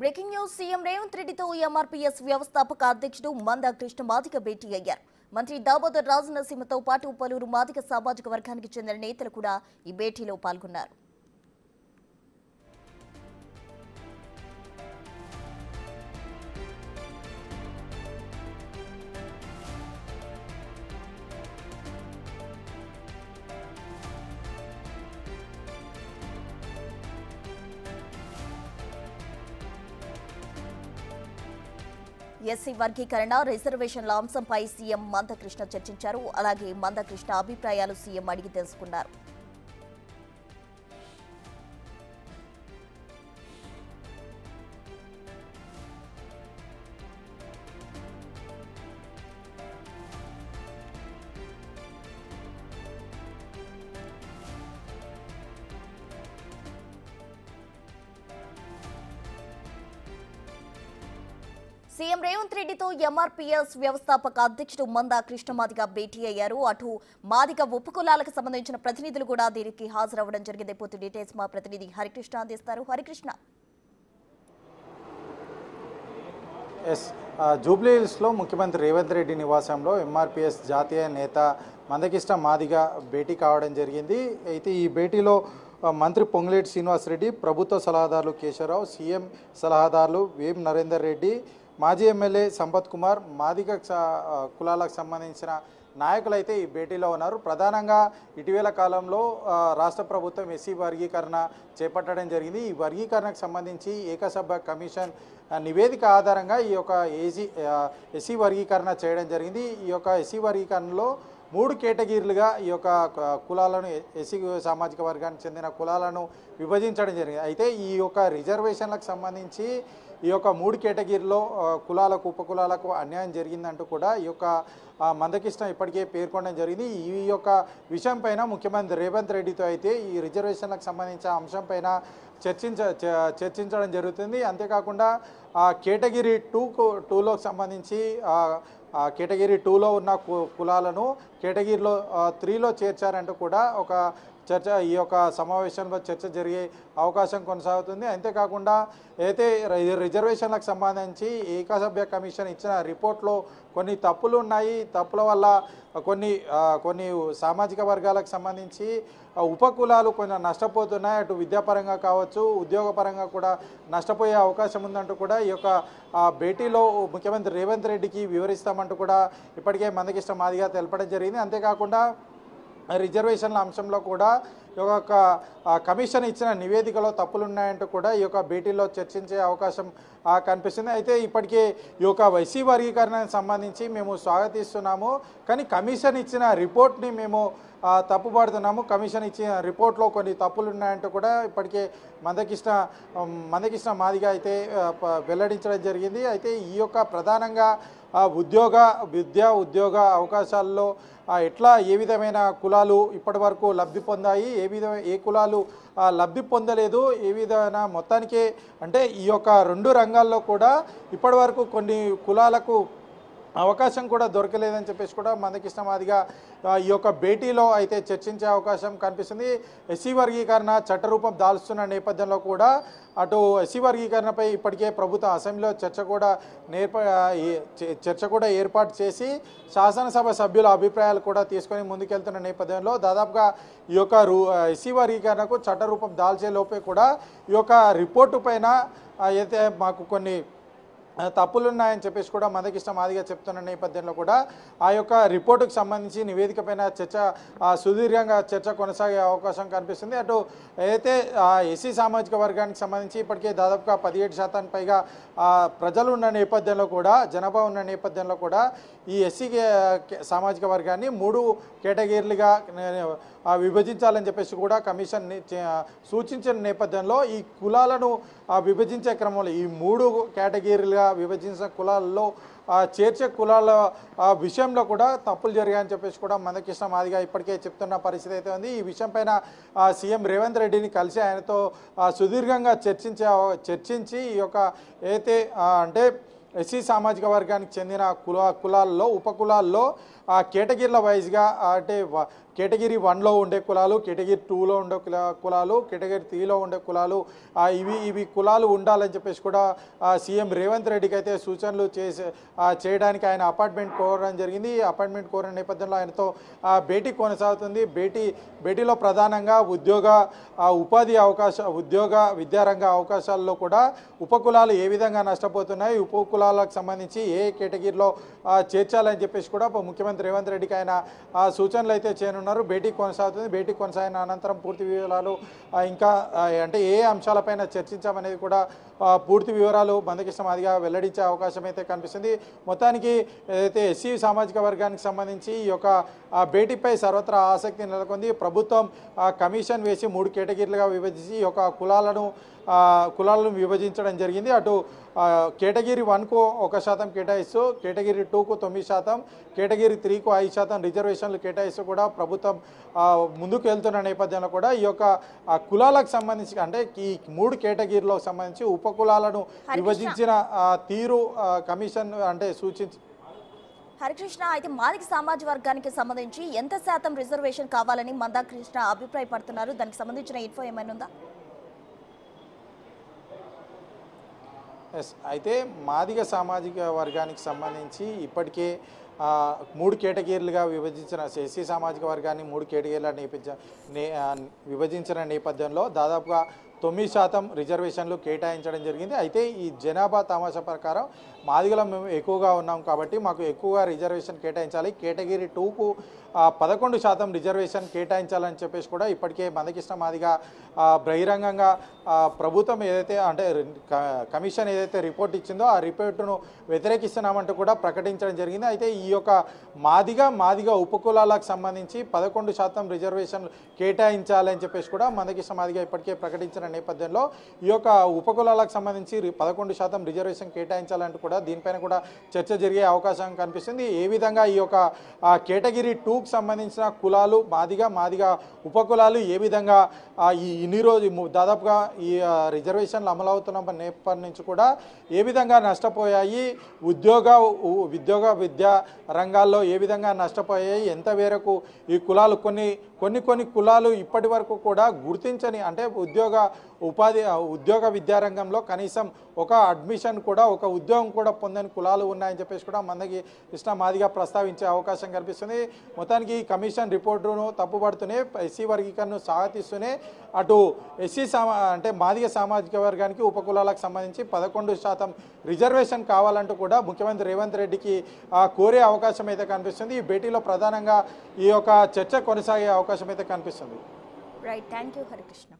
Breaking news CM Revanth రెడ్డితో MRPS వ్యవస్థాపక అధ్యక్షుడు మంద కృష్ణ మాదిగ భేటీ అయ్యారు. మంత్రి దామోదర్ రాజనరసింహతో పాటు పలువురు మాదిగ సామాజిక వర్గానికి చెందిన నేతలు కూడా ఈ భేటీలో పాల్గొన్నారు. ఎస్సీ వర్గీకరణ రిజర్వేషన్ల అంశంపై సీఎం మందకృష్ణ చర్చించారు. అలాగే మందకృష్ణ అభిప్రాయాలు సీఎం అడిగి తెలుసుకున్నారు. సీఎం రేవంత్ రెడ్డితో ఎంఆర్పీఎస్ వ్యవస్థాపక అధ్యక్షుడు మంద కృష్ణ మాదిగ భేటీ అయ్యారు. అటు మాదిగ ఉపకులాలకు సంబంధించిన ప్రతినిధులు కూడా దీనికి హాజరవ్వడం జరిగింది. పూర్తి డీటెయిల్స్ మా ప్రతినిధి హరికృష్ణ అందిస్తారు. హరికృష్ణ, జూబ్లీహిల్స్లో ముఖ్యమంత్రి రేవంత్ రెడ్డి నివాసంలో ఎంఆర్పీఎస్ జాతీయ నేత మందకృష్ణ మాదిగ భేటీ కావడం జరిగింది. అయితే ఈ భేటీలో మంత్రి పొంగులేటి శ్రీనివాసరెడ్డి, ప్రభుత్వ సలహాదారులు కేశవరావు, సీఎం సలహాదారులు వేం నరేందర్ రెడ్డి, మాజీ ఎమ్మెల్యే సంపత్ కుమార్, మాదిగ కులాలకు సంబంధించిన నాయకులైతే ఈ భేటీలో ఉన్నారు. ప్రధానంగా ఇటీవల కాలంలో రాష్ట్ర ప్రభుత్వం ఎస్సీ వర్గీకరణ చేపట్టడం జరిగింది. ఈ వర్గీకరణకు సంబంధించి ఏకసభ్య కమిషన్ నివేదిక ఆధారంగా ఈ యొక్క ఎస్సీ వర్గీకరణ చేయడం జరిగింది. ఈ యొక్క ఎస్సీ వర్గీకరణలో 3 కేటగిరీలుగా ఈ యొక్క కులాలను, ఎస్సీ సామాజిక వర్గానికి చెందిన కులాలను విభజించడం జరిగింది. అయితే ఈ యొక్క రిజర్వేషన్లకు సంబంధించి ఈ యొక్క 3 కేటగిరీలో కులాలకు, ఉపకులాలకు అన్యాయం జరిగిందంటూ కూడా ఈ యొక్క మందకృష్ణ ఇప్పటికే పేర్కొనడం జరిగింది. ఈ యొక్క విషయం పైన ముఖ్యమంత్రి రేవంత్ రెడ్డితో అయితే ఈ రిజర్వేషన్లకు సంబంధించిన అంశం పైన చర్చించడం జరుగుతుంది. అంతేకాకుండా కేటగిరీ 2లోకి సంబంధించి కేటగిరీ 2లో ఉన్న కులాలను కేటగిరీలో 3లో చేర్చారంటూ కూడా ఒక చర్చ, ఈ యొక్క సమావేశంలో చర్చ జరిగే అవకాశం కొనసాగుతుంది. అంతేకాకుండా అయితే రిజర్వేషన్లకు సంబంధించి ఏకసభ్య కమిషన్ ఇచ్చిన రిపోర్ట్లో కొన్ని తప్పులు ఉన్నాయి. తప్పుల వల్ల కొన్ని సామాజిక వర్గాలకు సంబంధించి ఉపకులాలు కొంచెం నష్టపోతున్నాయి. అటు విద్యాపరంగా కావచ్చు, ఉద్యోగపరంగా కూడా నష్టపోయే అవకాశం ఉందంటూ కూడా ఈ యొక్క భేటీలో ముఖ్యమంత్రి రేవంత్ రెడ్డికి వివరిస్తామంటూ కూడా ఇప్పటికే మందకృష్ణ మాదిగ తెలపడం జరిగింది. అంతేకాకుండా రిజర్వేషన్ల అంశంలో కూడా ఈ యొక్క కమిషన్ ఇచ్చిన నివేదికలో తప్పులున్నాయంటూ కూడా ఈ యొక్క భేటీలో చర్చించే అవకాశం కనిపిస్తుంది. అయితే ఇప్పటికే ఈ యొక్క ఎస్సీ వర్గీకరణకు సంబంధించి మేము స్వాగతిస్తున్నాము, కానీ కమిషన్ ఇచ్చిన రిపోర్ట్ని మేము తప్పుపడుతున్నాము. కమిషన్ ఇచ్చిన రిపోర్ట్లో కొన్ని తప్పులు ఉన్నాయంటూ కూడా ఇప్పటికే మందకృష్ణ మాదిగ అయితే వెల్లడించడం జరిగింది. అయితే ఈ యొక్క ప్రధానంగా ఉద్యోగ అవకాశాల్లో ఏ విధమైన కులాలు ఇప్పటి వరకు లబ్ధి పొందాయి, ఏ కులాలు లబ్ధి పొందలేదు, ఏ విధమైన మొత్తానికి అంటే ఈ యొక్క 2 రంగాల్లో కూడా ఇప్పటి వరకు కొన్ని కులాలకు అవకాశం కూడా దొరకలేదని చెప్పేసి కూడా మందకృష్ణ మాదిగ ఈ యొక్క భేటీలో అయితే చర్చించే అవకాశం కనిపిస్తుంది. ఎస్సీ వర్గీకరణ చట్టరూపం దాల్చుతున్న నేపథ్యంలో కూడా అటు ఎస్సీ వర్గీకరణపై ఇప్పటికే ప్రభుత్వ అసెంబ్లీలో చర్చ కూడా ఏర్పాటు చేసి శాసనసభ సభ్యుల అభిప్రాయాలు కూడా తీసుకొని ముందుకెళ్తున్న నేపథ్యంలో దాదాపుగా ఈ యొక్క ఎస్సీ వర్గీకరణకు చట్టరూపం దాల్చే లోపే కూడా ఈ యొక్క రిపోర్టు పైన అయితే మాకు కొన్ని తప్పులున్నాయని చెప్పేసి కూడా మందకృష్ణ మాదిగ చెప్తున్న నేపథ్యంలో కూడా ఆ యొక్క రిపోర్టుకు సంబంధించి నివేదిక పైన సుదీర్ఘంగా చర్చ కొనసాగే అవకాశం కనిపిస్తుంది. అటు అయితే ఎస్సీ సామాజిక వర్గానికి సంబంధించి ఇప్పటికే దాదాపుగా 17% పైగా ప్రజలు ఉన్న నేపథ్యంలో కూడా, జనాభా ఉన్న నేపథ్యంలో కూడా ఈ ఎస్సీ సామాజిక వర్గాన్ని 3 కేటగిరీలుగా విభజించాలని చెప్పేసి కూడా కమిషన్ సూచించిన నేపథ్యంలో ఈ కులాలను విభజించే క్రమంలో ఈ 3 కేటగిరీలుగా విభజించిన కులాల్లో చేర్చే కులాల విషయంలో కూడా తప్పులు జరిగాయని చెప్పేసి కూడా మందకృష్ణ మాదిగ ఇప్పటికే చెప్తున్న పరిస్థితి అయితే ఉంది. ఈ విషయం పైన సీఎం రేవంత్ రెడ్డిని కలిసి ఆయనతో సుదీర్ఘంగా చర్చించి ఈ యొక్క అయితే అంటే ఎస్సీ సామాజిక వర్గానికి చెందిన కులాల్లో ఉపకులాల్లో కేటగిరీల వైజ్గా అంటే కేటగిరీ 1లో ఉండే కులాలు, కేటగిరీ 2లో ఉండే కులాలు, కేటగిరీ 3లో ఉండే కులాలు, ఇవి కులాలు ఉండాలని చెప్పేసి కూడా సీఎం రేవంత్ రెడ్డికి అయితే సూచనలు చేయడానికి ఆయన అపాయింట్మెంట్ కోరడం జరిగింది. ఈ అపాయింట్మెంట్ కోరిన నేపథ్యంలో ఆయనతో భేటీ కొనసాగుతుంది. భేటీలో ప్రధానంగా ఉపాధి ఉద్యోగ విద్యారంగ అవకాశాల్లో కూడా ఉపకులాలు ఏ విధంగా నష్టపోతున్నాయి, ఉపకులాలకు సంబంధించి ఏ కేటగిరీలో చేర్చాలని చెప్పేసి కూడా ముఖ్యమంత్రి రేవంత్ రెడ్డికి ఆయన సూచనలు అయితే చేయనున్నారు. భేటీ కొనసాగుతుంది. భేటీ కొనసాగిన అనంతరం పూర్తి వివరాలు ఇంకా అంటే ఏ అంశాలపైన చర్చించామనేది కూడా పూర్తి వివరాలు మందకృష్ణ మాదిగ వెల్లడించే అవకాశం అయితే కనిపిస్తుంది. మొత్తానికి ఏదైతే ఎస్సీ సామాజిక వర్గానికి సంబంధించి ఈ యొక్క భేటీపై సర్వత్రా ఆసక్తి నెలకొంది. ప్రభుత్వం కమిషన్ వేసి 3 కేటగిరీలుగా విభజించి ఈ యొక్క కులాలను విభజించడం జరిగింది. అటు కేటగిరీ 1కు 1% కేటాయిస్తూ, కేటగిరీ 2కు 9%, కేటగిరీ 3కు 5% రిజర్వేషన్లు కేటాయిస్తూ కూడా ప్రభుత్వం ముందుకు వెళ్తున్న నేపథ్యంలో కూడా ఈ యొక్క కులాలకు సంబంధించి అంటే ఈ 3 కేటగిరీలకు సంబంధించి ఉపకులాలను విభజించిన తీరు కమిషన్ అంటే సూచించి. హరికృష్ణ, అయితే మాదిగ సమాజ వర్గానికి సంబంధించి ఎంత శాతం రిజర్వేషన్ కావాలని మందాకృష్ణ అభిప్రాయపడుతున్నారు? దానికి సంబంధించిన ఇన్ఫో ఏమైనా ఉందా? అయితే మాదిగ సామాజిక వర్గానికి సంబంధించి ఇప్పటికే 3 కేటగిరీలుగా విభజించిన ఎస్సీ సామాజిక వర్గాన్ని 3 కేటగిరీలుగా విభజించిన నేపథ్యంలో దాదాపుగా 9% రిజర్వేషన్లు కేటాయించడం జరిగింది. అయితే ఈ జనాభా తమాషా ప్రకారం మాదిగలం మేము ఎక్కువగా ఉన్నాం కాబట్టి మాకు ఎక్కువగా రిజర్వేషన్ కేటాయించాలి, కేటగిరీ 2కు 11% రిజర్వేషన్ కేటాయించాలని చెప్పేసి కూడా ఇప్పటికే మందకృష్ణ మాదిగ బహిరంగంగా ప్రభుత్వం ఏదైతే అంటే కమిషన్ ఏదైతే రిపోర్ట్ ఇచ్చిందో ఆ రిపోర్టును వ్యతిరేకిస్తున్నామంటూ కూడా ప్రకటించడం జరిగింది. అయితే ఈ యొక్క మాదిగ ఉపకులాలకు సంబంధించి 11% రిజర్వేషన్ కేటాయించాలని చెప్పేసి కూడా మందకృష్ణ మాదిగ ఇప్పటికే ప్రకటించిన నేపథ్యంలో ఈ యొక్క ఉపకులాలకు సంబంధించి 11% రిజర్వేషన్ కేటాయించాలంటూ కూడా దీనిపైన కూడా చర్చ జరిగే అవకాశం కనిపిస్తుంది. ఏ విధంగా ఈ యొక్క కేటగిరీ 2కు సంబంధించిన కులాలు మాదిగ ఉపకులాలు ఏ విధంగా ఇన్ని రోజు దాదాపుగా ఈ రిజర్వేషన్లు అమలవుతున్న నేపథ్యం నుంచి కూడా ఏ విధంగా నష్టపోయాయి, ఉద్యోగ విద్యా రంగాల్లో ఏ విధంగా నష్టపోయాయి, ఎంత మేరకు ఈ కులాలు కొన్ని కులాలు ఇప్పటి వరకు కూడా గుర్తించని అంటే ఉద్యోగ విద్యారంగంలో కనీసం ఒక అడ్మిషన్ కూడా ఒక ఉద్యోగం కూడా పొందని కులాలు ఉన్నాయని చెప్పేసి కూడా మందకృష్ణ మాదిగ ప్రస్తావించే అవకాశం కనిపిస్తుంది. మొత్తానికి ఈ కమిషన్ రిపోర్టును తప్పుపడుతూనే ఎస్సీ వర్గీకరణను స్వాగతిస్తూనే అటు అంటే మాదిగ సామాజిక వర్గానికి ఉపకులాలకు సంబంధించి 11% రిజర్వేషన్ కావాలంటూ కూడా ముఖ్యమంత్రి రేవంత్ రెడ్డికి కోరే అవకాశం అయితే కనిపిస్తుంది. ఈ భేటీలో ప్రధానంగా ఈ యొక్క చర్చ కొనసాగే అవకాశం అయితే కనిపిస్తుంది. Right, thank you Harikrishna.